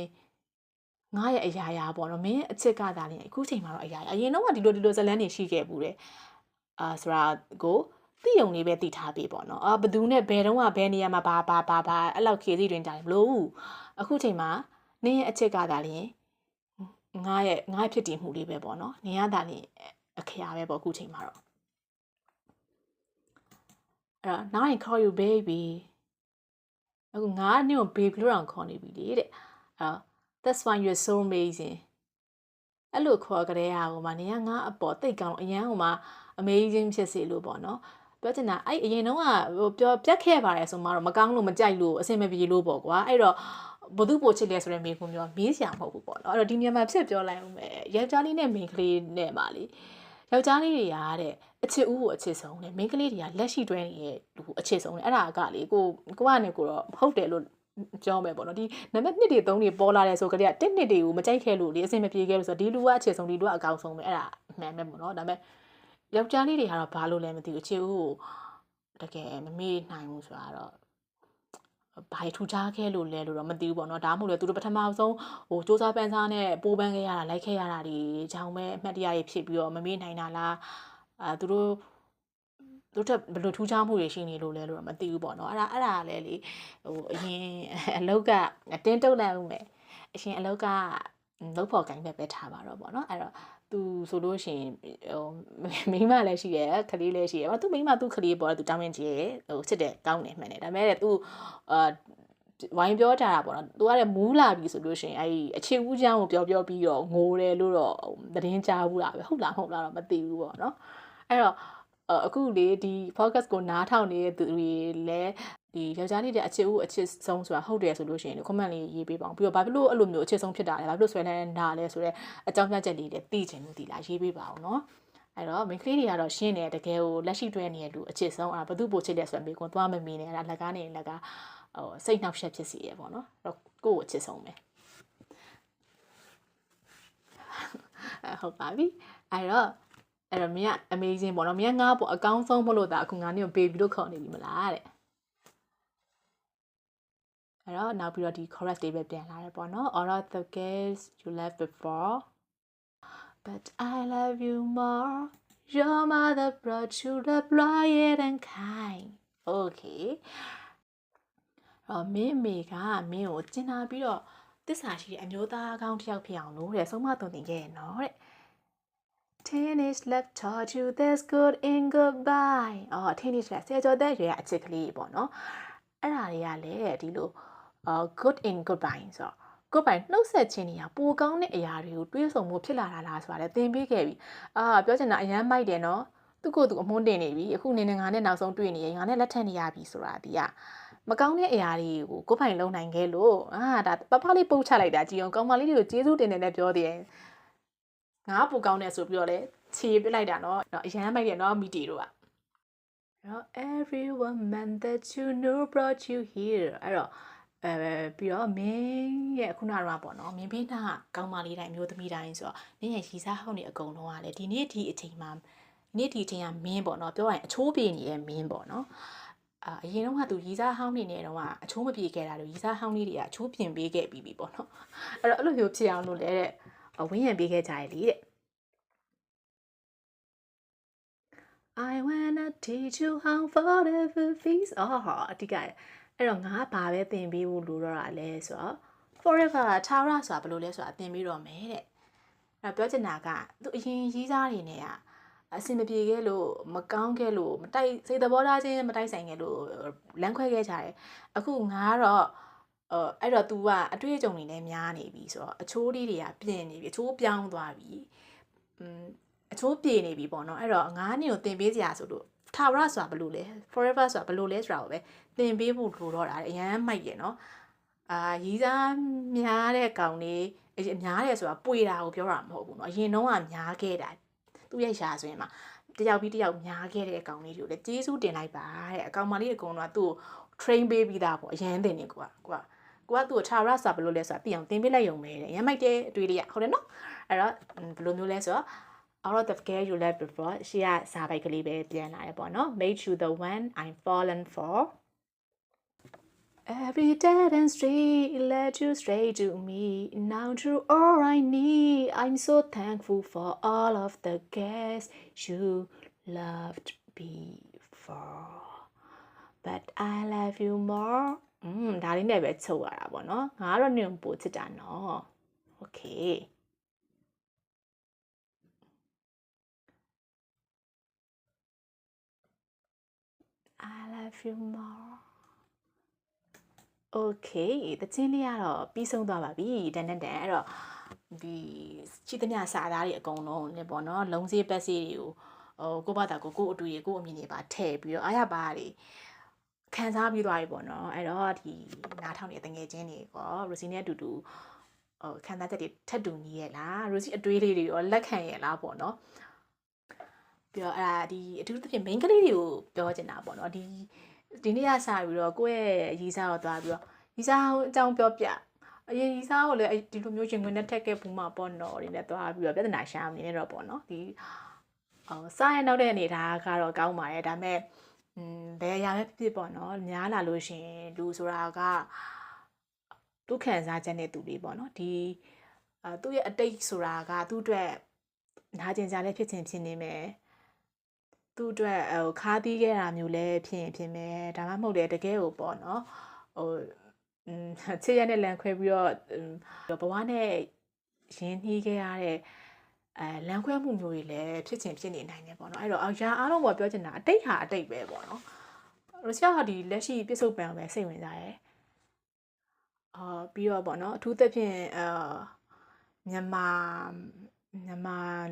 ငါရဲ့အရာရာပေါ့နော်မင်းအချစ်ကဒါလျင်အခုချိန်မှာတော့အရာရာအရင်တော့ကဒီလိုဇလန်းတွေရှိခဲ့ပူတယ်ဆိုတာကိုသိယုံလေးပဲသိထားပေးပေါ့နော်ဘသူနဲ့ဘယ်တော့မှဘယ်နေရာမှာဘာအဲ့လောက်ခေစီတွင်ကြတယ်မလို့အခုချိန်မှာနင်းရဲ့အချက်ကဒါလျင်ငါရဲ့ဖြစ်တည်မှုလေးပဲပေါ့နော်နင်ကဒါလျင်အခရာပဲပေါ့အခုချိန်မှာတော့အဲ့တော့ now I call you baby အခုငါနင့်ကို baby လို့တောင်ခေါ်နေပြီလေတဲ့that's why you're so amazing အဲ့လိုခေါ်ကြတဲ့ဟာကိုမှနင်ကငါအပေါ်တိတ်ကောင်းအရန်ဟိုမှာ amazing ဖြစ်စေလို့ပေါ့နော်ပြောချင်တာအဲ့အရင်တော့ကပြောပြတ်ခဲ့ပါတယ်ဆိုမှတော့မကောင်းလို့မကြိုက်လို့အဆင်မပြေလို့ပေါ့ကွာအဲ့တော့ဘသူပိုချစ်လဲဆိုတဲ့မိကုံမျိုးမေးစရာမဟုတ်ဘူးပေါ့နော်အဲ့တော့ဒီနေရာမှာဖြစ်ပြောလိုက်အောင်ပဲယောက်ျားလေးနဲ့မိန်းကလေးနဲ့ပါလေယောက်ျားလေးတွေကတဲ့အချစ်ဦးကိုအချစ်ဆုံးတယ်မိန်းကလေးတွေကလက်ရှိတွဲနေတဲ့လူကိုအချစ်ဆုံးတယ်အဲ့ဒါကလေကိုကနေကိုတော့ဟုတ်တယ်လို့ကြောင်းပဲပေါ့နော်ဒီနံပါတ်1တွေ3တွေပေါ်လာတယ်ဆိုကြတဲ့1နှစ်တွေကိုမကြိုက်ခဲ့လို့လေအဆင်မပြေခဲ့လို့ဆိုတော့ဒီလူကအချစ်ဆုံးဒီလူကအကောင်းဆုံးပဲအဲ့ဒါမှန်ပဲပေါ့နော်ဒါပေမဲ့ယောက်ျားလေးတွေကတော့ဘာလို့လဲမသိဘူးအချစ်ဦးကိုတကယ်မမေ့နိုင်ဘူးဆိုတာတော့ဘာထူးခြားခဲ့လို့လဲလို့တော့မသိဘူးပေါ့နော်ဒါမှမဟုတ်လေသူတို့ပထမဆုံးဟိုစူးစမ်းပန်းစားနဲ့ပိုးပန်းခဲ့ရတာလိုက်ခဲ့ရတာဒီကြောင်ပဲအမှတ်တရကြီးဖြစ်ပြီးတော့မမေ့နိုင်တာလားသူတို့ဘယ်လိုထူးခြားမှုတွေရှိနေလို့လဲလို့တော့မသိဘူးပေါ့နော်အဲ့ဒါလည်းလေဟိုအရင်အလောက်ကတင်းတုတ်လိုက်ဦးမယ်အရှင်အလောက်ကလောက်ဖို့ကိုင်းပဲထားပါတော့ပေါ့နော်အဲ့တော့သူဆိုလို့ရှိရင်ဟိုမိန်းမလည်းရှိတယ်ခလေးလည်းရှိတယ်သူမိန်းမသူခလေးပေါ်သူတောင်းရင်ကြီးဟိုစစ်တယ်ကောင်းတယ်မှန်တယ်ဒါပေမဲ့သူဝိုင်းပြောထားတာပေါ့နော်သူကလည်းမူးလာပြီဆိုလို့ရှိရင်အဲ့အချစ်ဦးချောင်းကိုပြောပြီးတော့ငိုတယ်လို့တော့သတင်းကြားဘူးလားပဲဟုတ်လားမဟုတ်လားတော့မသိဘူးပေါ့နော်အဲ့တော့အခုလေဒီ focus ကိုနားထောင်နေတဲ့သူတွေလည်းဒီယောက်ျားလေးတဲ့အချစ်ဦးအချစ်ဆုံးဆိုတာဟုတ်တယ်ဆိုလို့ရှိရင် comment လေးရေးပေးပါအောင်ပြီးတော့ဘာဖြစ်လို့အဲ့လိုမျိုးအချစ်ဆုံးဖြစ်တာလဲဘာဖြစ်လို့ဆွဲနေတာလဲဆိုတော့အကြောင်းပြချက်လေးတွေသိချင်လို့ဒီလားရေးပေးပါအောင်နော်အဲ့တော့မိန်းကလေးတွေကတော့ရှင်းနေတကယ်ကိုလက်ရှိတွဲနေတဲ့လူအချစ်ဆုံးဘသူ့ပိုချစ်လဲဆိုတော့မိကွန်သွားမမီနေအဲ့ဒါလက်ကားနေလက်ကဟိုစိတ်နှောက်ယှက်ဖြစ်စီရပေါ့နော်အဲ့တော့ကိုယ့်ကိုအချစ်ဆုံးပဲဟုတ်ပါပြီအဲ့တော့မင်းက amazing ပေါ့နော်မင်းငါ့ပေါ့အကောင်းဆုံးမလို့ဒါအခုငါနေကို baby လို့ခေါ်နေပြီမလားတဲ့အဲ့တော့နောက်ပြီးတော့ဒီ chorus တွေပဲပြန်လာတယ်ပေါ့နော် all of the girls you left before but I love you more your mother brought you the bright and kind okay မင်းမေကမင်းကိုကျင်နာပြီးတော့တစ္ဆာရှိတဲ့အမျိုးသားကောင်းတစ်ယောက်ဖြစ်အောင်လို့တဲ့ဆုံးမသွန်သင်ခဲ့ရနော်တဲ့ Teenage love taught you there's good in goodbye teenage ကဆယ်ကျော်သက်ရွယ်အချစ်ကလေးပေါ့နော်အဲ့ဒါတွေကလည်းဒီလိုgood in goodbye ဆိုတော့ goodbye နှုတ်ဆက်ခြင်းတွေကပိုကောင်းတဲ့အရာတွေကိုတွေးဆုံမှုဖြစ်လာတာလားဆိုတာလည်းသင်ပေးခဲ့ပြီပြောချင်တာအရန်မိုက်တယ်နော်သူကိုယ်သူအမွှန်းတင်နေပြီအခုနေငါနဲ့နောက်ဆုံးတွေ့နေရင်ငါနဲ့လက်ထပ်နေရပြီဆိုတာဒီကမကောင်းတဲ့အရာတွေကိုကိုယ်ပိုင်လုံးနိုင်ခဲ့လို့ဒါပပလေးပုတ်ချလိုက်တာကြည်အောင်ကောင်းမလေးတွေကိုကျေးဇူးတင်တယ်နဲ့ပြောသေးတယ်ငါပိုကောင်းတယ်ဆိုပြီးတော့လေခြေပစ်လိုက်တာနော်အရန်မိုက်တယ်နော်မီတီတို့ကeveryone man that you know brought you here အဲ့တော့ပြီးတော့မင်းရဲ့ခုနကတော့ပေါ့နော်မင်းဘေးနာကောင်းမလေးတိုင်းမျိုးသမီးတိုင်းဆိုတော့နင်းရဲ့ရီစားဟောင်းနေအကုန်လုံးကလေဒီနေ့ဒီအချိန်မှာနေ့ဒီအချိန်ကမင်းပေါ့နော်ပြောရရင်အချိုးပြေနေတဲ့မင်းပေါ့နော်အရင်တော့ကသူရီစားဟောင်းနေနေတော့ကအချိုးမပြေခဲ့တာလို့ရီစားဟောင်းလေးတွေကအချိုးပြင်ပေးခဲ့ပြီးပြီပေါ့နော်အဲ့တော့အဲ့လိုမျိုးဖြစ်အောင်လို့လေတဲ့ဝင်းရံပေးခဲ့ကြရလေတဲ့ I wanna teach you how forever feels အတိကအဲ့တော့ငါဘာပဲသင်ပေးဖို့လိုတော့တာလဲဆိုတော့ forever ထာဝရဆိုတာဘယ်လိုလဲဆိုတာသင်ပေးတော့မယ်တဲ့အဲ့ပြောချင်တာကသူအရင်ရေးစားတွေနဲ့ကအဆင်မပြေခဲ့လို့မကောင်းခဲ့လို့မတိုက်စိတ်သဘောထားချင်းမတိုက်ဆိုင်ခဲ့လို့လမ်းခွဲခဲ့ကြတယ်အခုငါကတော့အဲ့တော့ तू ကအတွေ့အကြုံတွေလည်းများနေပြီဆိုတော့အချိုးလေးတွေကပြင်နေပြီအချိုးပြောင်းသွားပြီအချိုးပြေနေပြီပေါ့နော်အဲ့တော့ငါးနှစ်ကိုသင်ပေးစရာဆိုလို့ထာဝရဆိုတာဘယ်လိုလဲ forever ဆိုတာဘယ်လိုလဲဆိုတာကိုပဲသင်ပေးဖို့လိုတော့တာအရန်မိုက်ရနော်ရီးစားများတဲ့ကောင်လေးများတယ်ဆိုတာပွေတာကိုပြောတာမဟုတ်ဘူးเนาะအရင်တော့ကများခဲ့တာသူ့ရဲ့ရှာဆိုရင်မှာတယောက်ပြီးတယောက်များခဲ့တဲ့အကောင်လေးတွေကိုလည်းကျေးဇူးတင်လိုက်ပါတဲ့အကောင်မလေးအကုန်လုံးကသူ့ကို train ပေးပြီးသားပေါ့အရန်တင်နေကိုကသူ့ကိုထာဝရဆိုတာဘယ်လိုလဲဆိုတာသိအောင်သင်ပေးလိုက်ရုံပဲတဲ့ရမ်းမိုက်တဲ့အတွေ့လေးရဟုတ်တယ်နော်အဲ့တော့ဘယ်လိုမျိုးလဲဆိုတော့ out of the care you left before ရှေ့ကစာပိုက်ကလေးပဲပြန်လာရပေါ့နော် made you the one I'm fallen for Every dead end street led you straight to me. Now through all I need, I'm so thankful for all of the guests you loved before. But I love you more. ဒါလေးနဲ့ပဲချုပ်ရတာပေါ့နော်ငါကတော့နင်ပို့ချစ်တာနော် Okay I love you more Okay တချင်းလေးကတော့ပြီးဆုံးသွားပါပြီတန်အဲ့တော့ဒီချစ်သမျှစာသားတွေအကုန်လုံးねပေါ့နော်လုံးစေးပတ်စေးတွေကိုကိုဘာသာကိုအတူကိုအမြင်တွေပါထည့်ပြီးတော့အားရပါတွေခံစားပြီးသွားပြီပေါ့နော်အဲ့တော့ဒီနားထောင်နေတဲ့ငွေချင်းတွေကောရိုစီနဲ့အတူတူခံစားချက်တွေထပ်တူညီရဲ့လားရိုစီအတွေးလေးတွေရောလက်ခံရဲ့လားပေါ့နော်ပြီးတော့အဲ့ဒါဒီအထူးသဖြင့် main ကလေးတွေကိုပြောချင်တာပေါ့နော်ဒီနေ့ကစပြီးတော့ကိုယ့်ရဲ့ရီစားကိုသွားပြီးတော့ရီစားအကြောင်းပြောပြအရင်ရီစားကိုလည်းဒီလိုမျိုးရင်ခွင်နဲ့ထက်ခဲ့ဘူးမှာပေါ့နော်ဒီနဲ့သွားပြီးတော့ပြဿနာရှာမနေတော့ပေါ့နော်ဒီစားရနောက်တဲ့အနေထားကတော့ကောင်းပါတယ်ဒါပေမဲ့ဘယ်အရာပဲဖြစ်ပေါ့နော်များလာလို့ရှင်လူဆိုတာကသူ့ခံစားချက်နဲ့သူလေးပေါ့နော်ဒီသူ့ရဲ့အတိတ်ဆိုတာကသူ့အတွက်နာကျင်ကြလည်းဖြစ်ချင်ဖြစ်နေမယ်သူ့အတွက်ခါးသီးခဲ့တာမျိုးလည်းဖြစ်မယ်ဒါမှမဟုတ်လေတကယ်ကိုပေါ့နော်ချစ်ရတဲ့လန်ခွဲပြီးတော့ဘဝနဲ့ရင်းနှီးခဲ့ရတဲ့လမ်းခွဲမှုမျိုးတွေလည်းဖြစ်နေနိုင်တယ်ပေါ့နော်အဲ့တော့အားလုံးကပြောချင်တာအတိတ်ဟာအတိတ်ပဲပေါ့နော်ရုရှားဟာဒီလက်ရှိပြစ္ဆုတ်ပံပဲစိတ်ဝင်စားတယ်ပြီးတော့ပေါ့နော်အထူးသဖြင့်မြန်မာ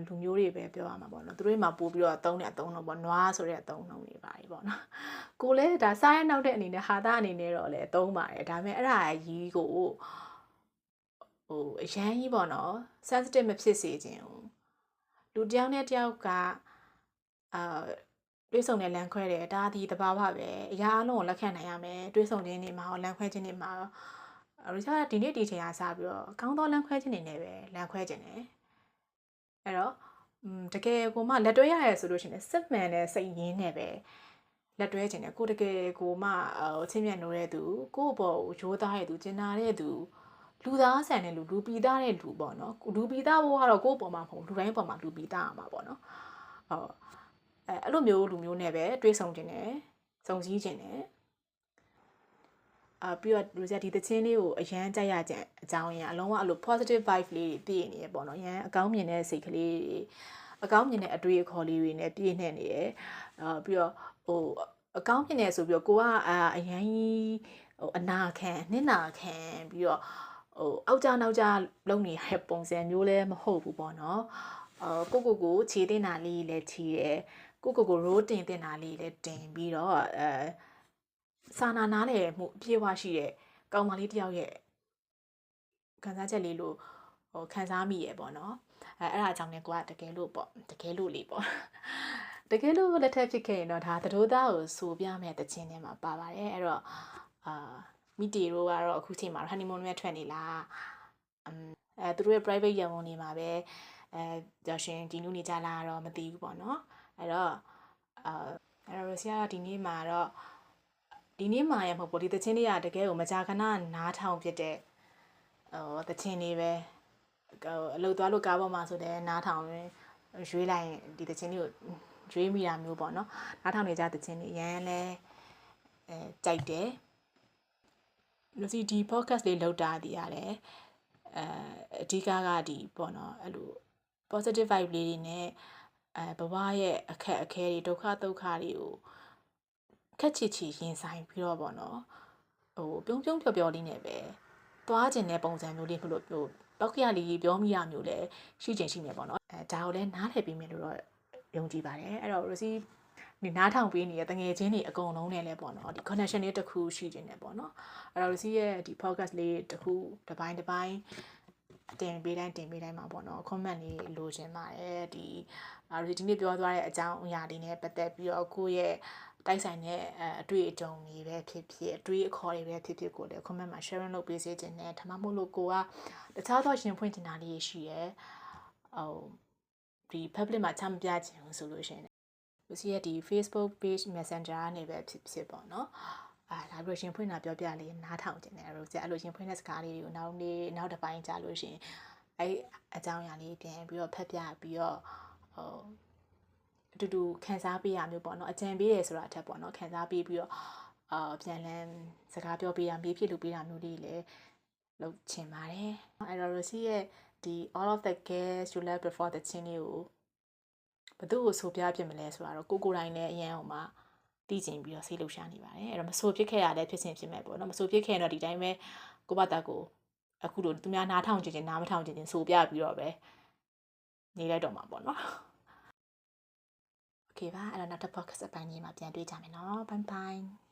လူမျိုးတွေပဲပြောရမှာပေါ့နော်သူတို့မှာပို့ပြီးတော့သုံးတဲ့အသုံးလုံးပေါ့နွားဆိုတဲ့အသုံးလုံးတွေပါတယ်ပေါ့နော်ကိုလည်းဒါစားရနောက်တဲ့အနေနဲ့ဟာသားအနေနဲ့တော့လည်းသုံးပါတယ်ဒါပေမဲ့အဲ့ဒါကြီးကိုအရန်ကြီးပေါ့နော် sensitive မဖြစ်စေခြင်းလူတယောက်နဲ့တယောက်ကတွေးဆုံတဲ့လမ်းခွဲတယ်ဒါဒီတဘာဝပဲအရာအလုံးကိုလက်ခံနိုင်ရမယ်တွေးဆုံခြင်းတွေမှာလမ်းခွဲခြင်းတွေမှာရီချာဒီနေ့ဒီချိန်ကစပြီးတော့ကောင်းသောလမ်းခွဲခြင်းတွေနဲ့ပဲလမ်းခွဲခြင်းတယ်အဲ့တော့တကယ်ကိုမှလက်တွဲရရဲဆိုလို့ရှိရင်စစ်မှန်တဲ့စိတ်ရင်းနဲ့ပဲလက်တွဲခြင်းတယ်ကိုတကယ်ကိုမှချင်းမြတ်နိုးတဲ့သူကိုယ့်ဘောကိုရိုးသားတဲ့သူကျင်နာတဲ့သူလူသားဆန်တဲ့လူပီသားတဲ့လူပေါ့နော်လူပီသားဘိုးကတော့ကိုယ့်ပေါ်မှာမဟုတ်လူတိုင်းပေါ်မှာလူပီသားရမှာပေါ့နော်အဲ့လိုမျိုးလူမျိုးနဲ့ပဲတွေးဆုံခြင်းတယ် စုံစည်းခြင်းနဲ့ပြီးတော့လူစက်ဒီသချင်းလေးကိုအရန်ကြိုက်ရကြအကြောင်းအရာအလုံးဝအဲ့လို positive vibe လေးတွေပြည့်နေရပေါ့နော်ရန်အကောင်းမြင်တဲ့စိတ်ကလေးတွေအကောင်းမြင်တဲ့အတွေ့အခေါ်လေးတွေနဲ့ပြည့်နေနေရပြီးတော့ဟိုအကောင်းမြင်နေဆိုပြီးတော့ကိုကအရန်ဟိုအနာခံနစ်နာခံပြီးတော့အောက်ကြနောက်ကြလုံနေရတဲ့ပုံစံမျိုးလည်းမဟုတ်ဘူးပေါ့နော်ကိုခြေတင်တာလေးလည်းခြေတယ်ကိုရိုးတင်တာလေးလည်းတင်ပြီးတော့စာနာနားလေမှုအပြည့်အဝရှိတဲ့ကောင်မလေးတယောက်ရဲ့ခံစားချက်လေးလို့ခံစားမိရပေါ့နော်အဲ့ဒါကြောင့်လည်းကိုကတကယ်လို့လေးပေါ့တကယ်လို့လက်ထက်ဖြစ်ခဲ့ရင်တော့ဒါသတို့သားကိုဆိုပြမဲ့တခြင်းထဲမှာပါပါတယ်အဲ့တော့မိတီတို့ကတော့အခုချိန်မှာ honeymoon နဲ့ထွက်နေလားသူတို့ရဲ့ private ရုံနေမှာပဲကြောရှင်ဒီနူးနေကြလားတော့မသိဘူးပေါ့နော်အဲ့တော့ရိုဆီယာကဒီနေ့မှာရမဟုတ်ဘူးဒီသချင်းလေးကတကယ်ကိုမကြာခဏနားထောင်ဖြစ်တဲ့သချင်းလေးပဲအလုပ်သွားလို့ကားပေါ်မှာဆိုတဲ့နားထောင်ရွေးလိုက်ဒီသချင်းလေးကိုရွေးမိတာမျိုးပေါ့နော်နားထောင်နေကြသချင်းလေးရန်လဲကြိုက်တယ်လူစီဒီ podcast လေးလောက်တာတည်ရတယ်အဓိကဒီပေါ့နော်အဲ့လို positive vibe လေးတွေနဲ့ဘဝရဲ့အခက်အခဲတွေဒုက္ခတွေကိုခက်ချီရင်ဆိုင်ပြီးတော့ပေါ့နော်ပြုံးပျော်လေးနဲ့ပဲသွားခြင်းတဲ့ပုံစံမျိုးလေးလို့ပောက်ခရလေးပြောမိရမျိုးလည်းရှိချင်ရှိနေပေါ့နော်ဒါကိုလည်းနားထည့်ပြီးမယ်လို့တော့ယုံကြည်ပါတယ်အဲ့တော့ရိုစီဒီနားထောင်ပေးနေတဲ့တငယ်ချင်းတွေအကုန်လုံးနဲ့လည်းပေါ့နော်ဒီ connection လေးတစ်ခုရှိနေတယ်ပေါ့နော်အဲ့တော့ရိုစီရဲ့ဒီ podcast လေးတစ်ခုတစ်ပိုင်းတင်ပေးတိုင်းမှာပေါ့နော် comment လေးလိုချင်ပါတယ်ဒီနေ့ပြောသွားတဲ့အကြောင်းအရာတွေနဲ့ပတ်သက်ပြီးတော့ကိုယ့်ရဲ့တိုက်ဆိုင်တဲ့အတွေ့အကြုံတွေပဲဖြစ်ဖြစ်အတွေ့အခေါ်တွေပဲဖြစ်ဖြစ်ကိုလည်း comment မှာ sharing လုပ်ပေးစေချင်တယ်ဒါမှမဟုတ်လို့ကိုကတခြားသောရှင်ဖွင့်ချင်တာလေးရှိရဲဒီ public မှာချမပြချင်ဘူးဆိုလို့ရှိရင်လူစီရဲ့ဒီ Facebook page messenger ကနေပဲဖြစ်ပေါ့နော်ဒါပြီးရှင်ဖွင့်တာပြောပြလေးနားထောင်ချင်တယ်အဲ့လိုရှင်ဖွင့်တဲ့စကားလေးတွေကိုနောက်တစ်ပိုင်းကြာလို့ရှိရင်အဲ့အကြောင်းအရာလေးပြန်ပြီးတော့ဖတ်ပြပြီးတော့အတူတူခန်းစားပေးရမျိုးပေါ့နော်အကြံပေးတယ်ဆိုတာအထက်ပေါ့နော်ခန်းစားပေးပြီးတော့ပြန်လည်စကားပြောပေးရမြေးဖြစ်လို့ပေးတာမျိုးလေးလည်းလုပ်ချင်ပါတယ်အဲ့တော့ Rosie ရဲ့ဒီ all of the girls you left before the ချင်းလေးကိုဘယ်သူ့ကိုဆိုပြဖြစ်မလဲဆိုတော့ကိုယ်တိုင်လည်းအရန်ဟိုမှာသိကျင်ပြီးတော့ဆေးလှုပ်ရှားနေပါတယ်အဲ့တော့မဆိုဖြစ်ခဲ့ရတဲ့ဖြစ်စဉ်ဖြစ်မဲ့ပေါ့နော်မဆိုဖြစ်ခဲ့ရင်တော့ဒီတိုင်းပဲကိုဘာတာကိုအခုလိုသူများနားထောင်ချင်နားမထောင်ချင်ဆိုပြပြီးတော့ပဲနေလိုက်တော့မှာပေါ့နော်โอเคပါအဲ့တော့နောက်တစ် podcast အပိုင်းကြီးမှာပြန်တွေ့ကြမယ်နော် bye bye